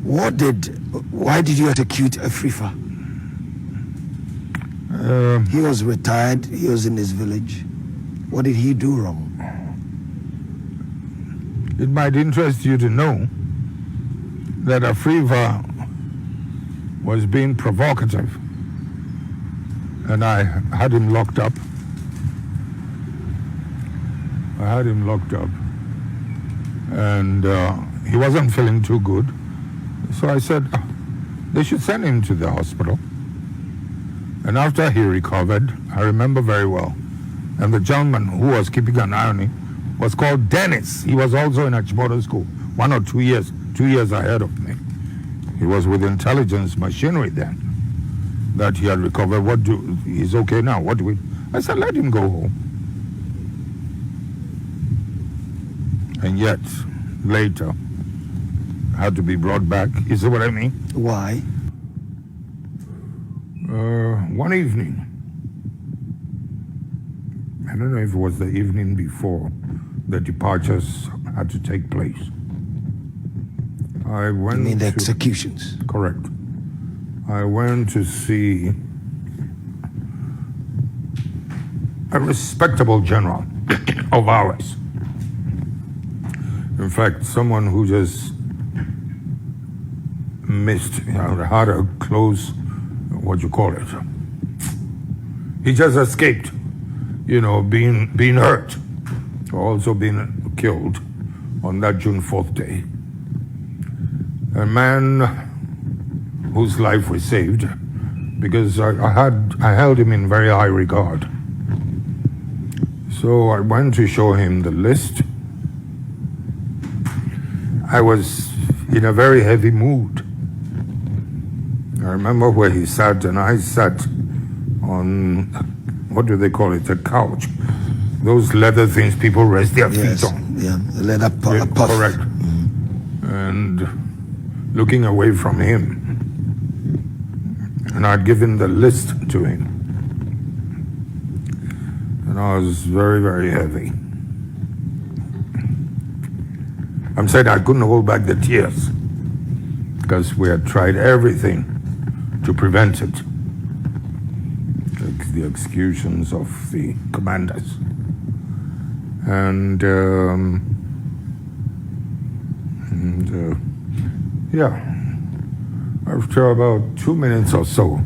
Why did you execute Afrifa? He was retired, he was in his village. What did he do wrong? It might interest you to know that Afrifa was being provocative, and I had him locked up. And he wasn't feeling too good. So I said, they should send him to the hospital. And after he recovered, I remember very well, and the gentleman who was keeping an eye on him was called Dennis. He was also in Achimota school, 1 or 2 years ahead of me. He was with intelligence machinery then, that he had recovered. He's okay now. What do we? I said, let him go home. And yet, later, had to be brought back. You see what I mean? Why? One evening, I don't know if it was the evening before the departures had to take place. I went. You mean the executions? Correct. I went to see a respectable general of ours. In fact, someone who just missed, had a close, what you call it. He just escaped, being hurt, also being killed on that June 4th day. A man whose life was saved because I held him in very high regard. So I went to show him the list. I was in a very heavy mood. I remember where he sat, and I sat on, what do they call it, a couch. Those leather things people rest their feet on. Yeah, the leather puff. Correct. Mm-hmm. And looking away from him. And I'd given the list to him. And I was very, very heavy. I'm saying I couldn't hold back the tears because we had tried everything to prevent it. The executions of the commanders. And after about 2 minutes or so,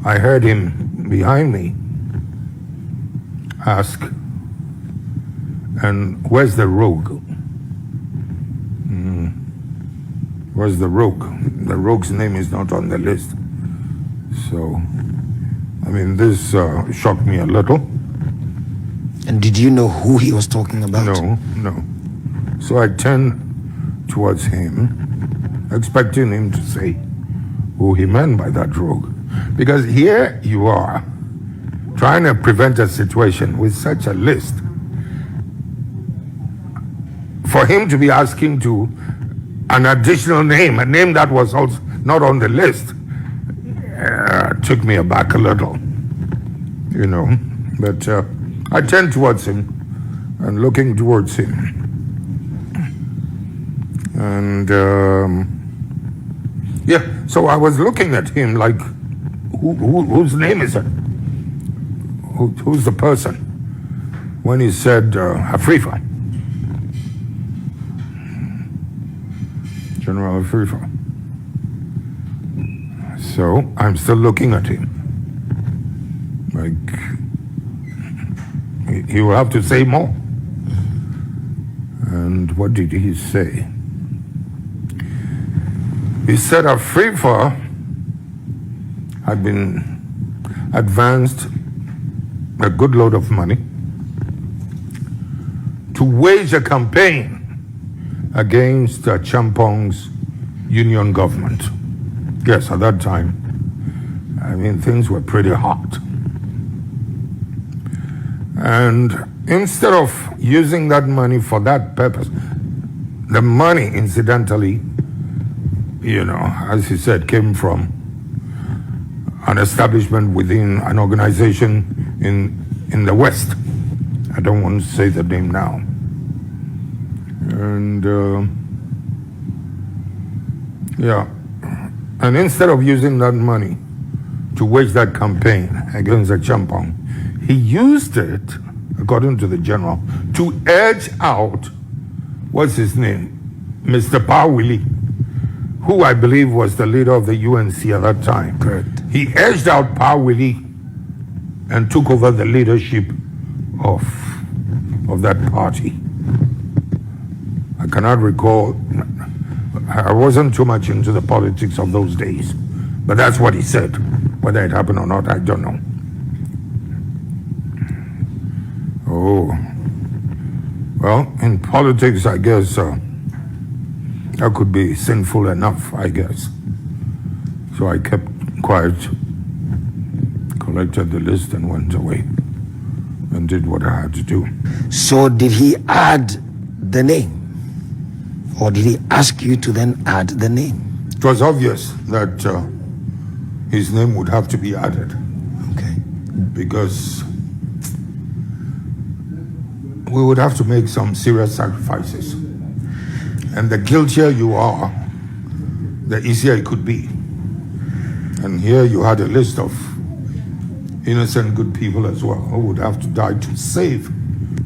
I heard him behind me ask, and where's the rogue? Where's the rogue? The rogue's name is not on the list. So, this shocked me a little. And did you know who he was talking about? No. So I turned towards him, expecting him to say who he meant by that rogue. Because here you are, trying to prevent a situation with such a list. For him to be asking to an additional name, a name that was also not on the list, took me aback a little, But I turned towards him and looking towards him. And, so I was looking at him like, whose name is it? Who's the person? When he said, Afrifa. General Afrifa. So I'm still looking at him. Like, he will have to say more. And what did he say? He said Afrifa had been advanced a good load of money to wage a campaign against Champong's union government. Yes, at that time, things were pretty hot. And instead of using that money for that purpose, the money, incidentally, as he said, came from an establishment within an organization in the West. I don't want to say the name now. And Yeah. And instead of using that money to wage that campaign against the Champong, he used it, according to the general, to edge out, what's his name? Mr. Pawili, who I believe was the leader of the UNC at that time. Correct. He edged out Pawili and took over the leadership of that party. I cannot recall. I wasn't too much into the politics of those days, but that's what he said. Whether it happened or not, I don't know. Oh, well, in politics, I guess that could be sinful enough, I guess. So I kept quiet, collected the list, and went away and did what I had to do. So did he add the name? Or did he ask you to then add the name? It was obvious that his name would have to be added. Okay. Because we would have to make some serious sacrifices. And the guiltier you are, the easier it could be. And here you had a list of innocent good people as well who would have to die to save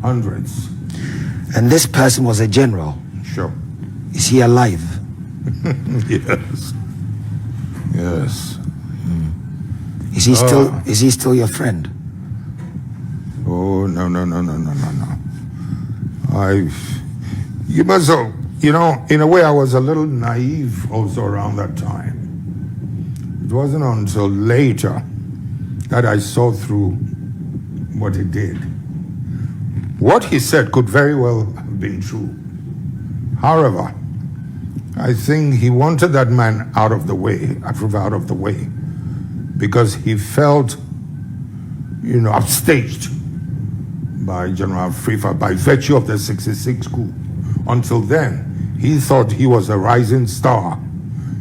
hundreds. And this person was a general. Sure. Is he alive? Yes. Yes. Is he still your friend? Oh, no. You must have, in a way I was a little naive also around that time. It wasn't until later that I saw through what he did. What he said could very well have been true. However, I think he wanted that man out of the way, because he felt, upstaged by General Frifa by virtue of the 66 coup. Until then, he thought he was a rising star,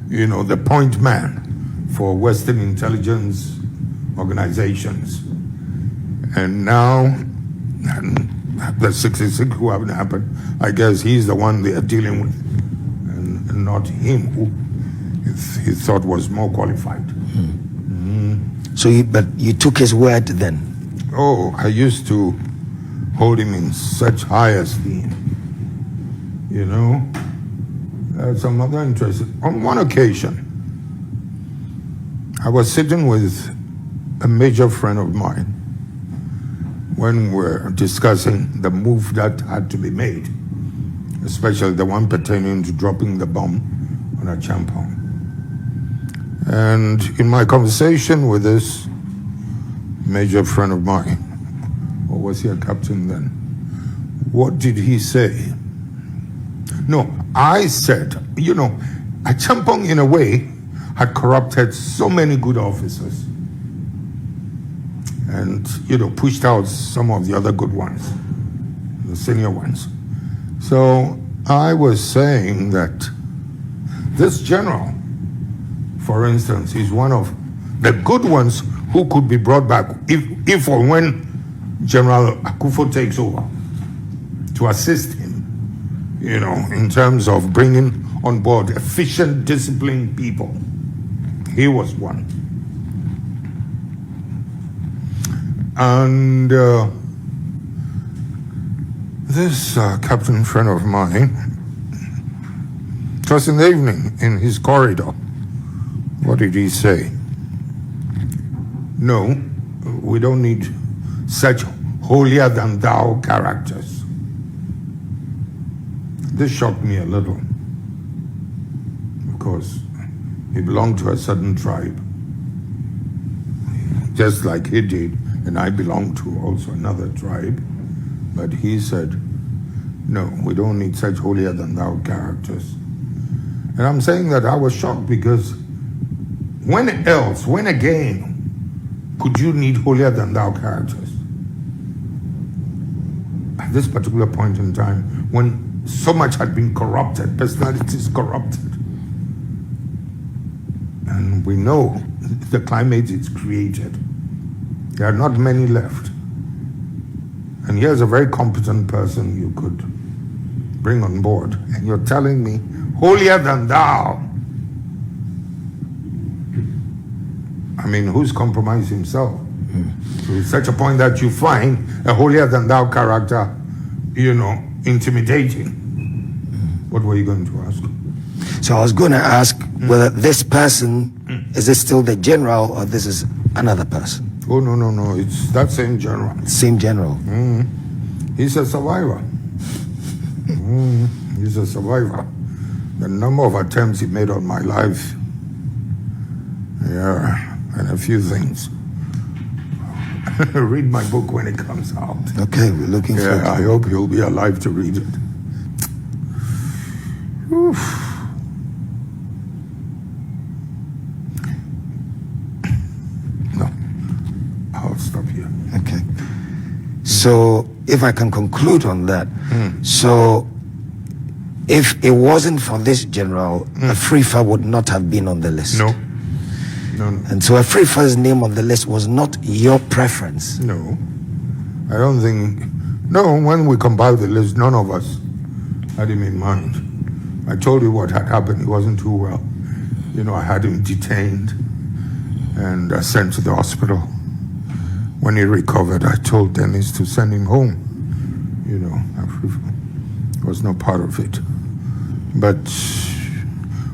the point man for Western intelligence organizations. And now, the 66 coup haven't happened. I guess he's the one they are dealing with, and not him who he thought was more qualified. So you took his word then? Oh, I used to hold him in such high esteem. Some other interest. On one occasion, I was sitting with a major friend of mine when we were discussing the move that had to be made, especially the one pertaining to dropping the bomb on a Champong. And in my conversation with this major friend of mine, or was he a captain then? What did he say? No, I said, a Champong in a way had corrupted so many good officers and, pushed out some of the other good ones, the senior ones. So I was saying that this general, for instance, is one of the good ones who could be brought back if or when General Akufo takes over, to assist him, in terms of bringing on board efficient, disciplined people. He was one. And this captain friend of mine, it was in the evening in his corridor. What did he say? No, we don't need such holier than thou characters. This shocked me a little, because he belonged to a certain tribe, just like he did, and I belong to also another tribe. But he said, no, we don't need such holier than thou characters. And I'm saying that I was shocked, because when again could you need holier than thou characters? At this particular point in time, when so much had been corrupted, personalities corrupted. And we know the climate it's created. There are not many left. And here's a very competent person you could bring on board. And you're telling me, holier than thou. I mean, who's compromised himself? To such a point that you find a holier-than-thou character, intimidating. What were you going to ask? So I was going to ask whether this person, is it still the general or this is another person? Oh, no. It's that same general. Same general. He's a survivor. He's a survivor. The number of attempts he made on my life. Yeah, and a few things. Read my book when it comes out. Okay, we're looking forward to it. I hope he'll be alive to read it. Oof. No, I'll stop here. Okay. So, if I can conclude on that, so if it wasn't for this general, Afrifa would not have been on the list. No. And so Afrifa's name on the list was not your preference. No. I don't think. No, when we compiled the list, none of us had him in mind. I told you what had happened. He wasn't too well. I had him detained and sent to the hospital. When he recovered, I told Dennis to send him home. Afrifa was not part of it. But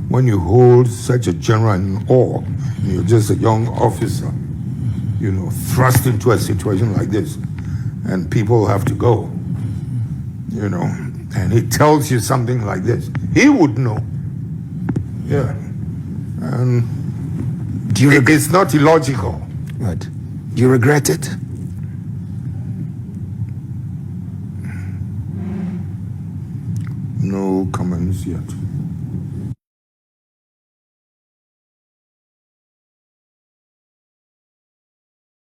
when you hold such a general in awe, you're just a young officer, thrust into a situation like this, and people have to go, and he tells you something like this, he would know. Yeah. And it's not illogical. Right. Do you regret it? No comments yet.